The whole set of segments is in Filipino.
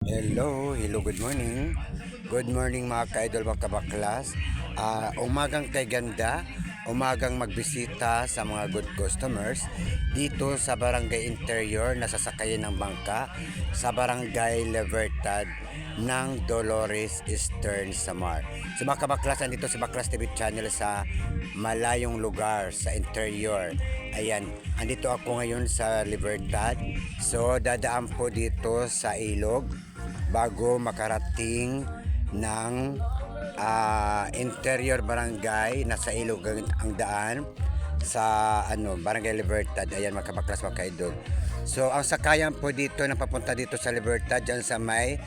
Hello, good morning. Good morning mga ka-idol, mga kabaklas. Umagang kay ganda, umagang magbisita sa mga good customers dito sa Barangay Interior na sasakayan ng bangka sa Barangay Libertad ng Dolores Eastern Samar. So mga kabaklas, andito sa Baklas TV channel sa malayong lugar sa interior. Ayan, andito ako ngayon sa Libertad. So dadaan po dito sa ilog bago makarating ng interior barangay. Nasa ilog ang daan sa Barangay Libertad. Ayan mga kabaklas, mga kaidol. So ang sakayan po dito na papunta dito sa Libertad dyan sa may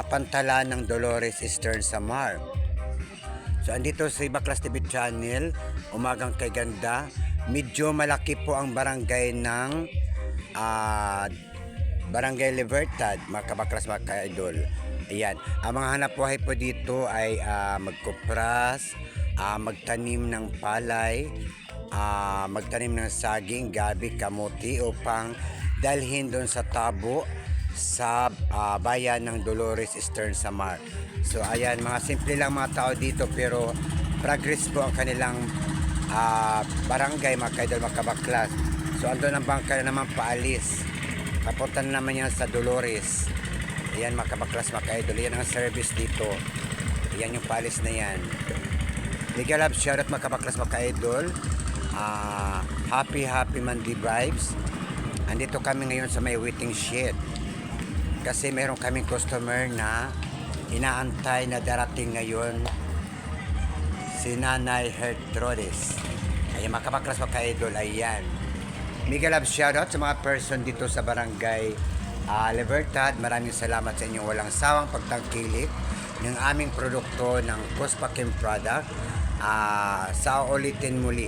pantalan ng Dolores Eastern Samar. So andito sa Baklas TV channel, umagang kay ganda. Medyo malaki po ang barangay ng Barangay Libertad, mga kabaklas, mga ka-idol. Ayan, ang mga hanap buhay po dito ay magkupras, magtanim ng palay, magtanim ng saging, gabi, kamuti upang dalhin doon sa tabo sa bayan ng Dolores Eastern Samar. So ayan, mga simple lang mga tao dito pero progress po ang kanilang barangay, mga ka-idol, mga kabaklas. So andun ang bangka na naman paalis. Papunta na naman yan sa Dolores. Ayan mga kabaklas, mga ka-idol. Yan ang service dito. Ayan yung paalis na yan. Mega love, shoutout mga kabaklas, mga ka-idol. Happy Monday vibes. Andito kami ngayon sa may waiting shed. Kasi meron kaming customer na inaantay na darating ngayon, si Nanay Hertrodes. Ayan mga kabaklas, mga ka-idol. Ayan. Mega love shoutout sa mga person dito sa Barangay Libertad. Maraming salamat sa inyong walang sawang pagtangkilik ng aming produkto ng Cospakim product. Sa ulitin muli,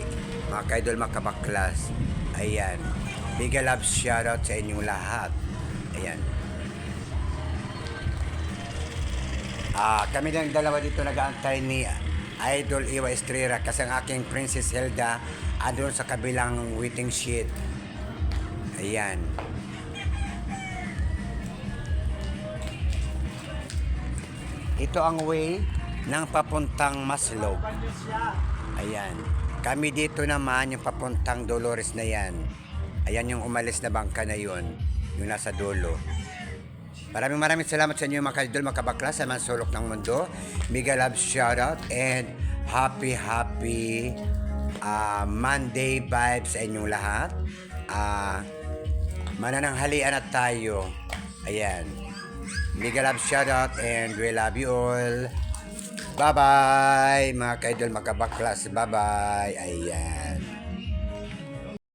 mga kaidol, mga kabaklas. Ayan. Mega love shoutout sa inyong lahat. Ayan. Kami lang dalawa dito nag-aantay ni Idol Iwa Estrella kasi ang aking Princess Hilda andun sa kabilang waiting shed. Ayan. Ito ang way ng papuntang Maslog. Ayan. Kami dito naman yung papuntang Dolores na yan. Ayan yung umalis na bangka na yun. Yung nasa dulo. Maraming salamat sa inyo mga ka-idol, mga kabaklas sa mga sulok ng mundo. Mega love shoutout and happy Monday vibes sa inyong lahat. Manananghalian na tayo. Ayan. Mega love shoutout and we love you all. Bye-bye mga ka-idol, mga kabaklas. Bye-bye. Ayan.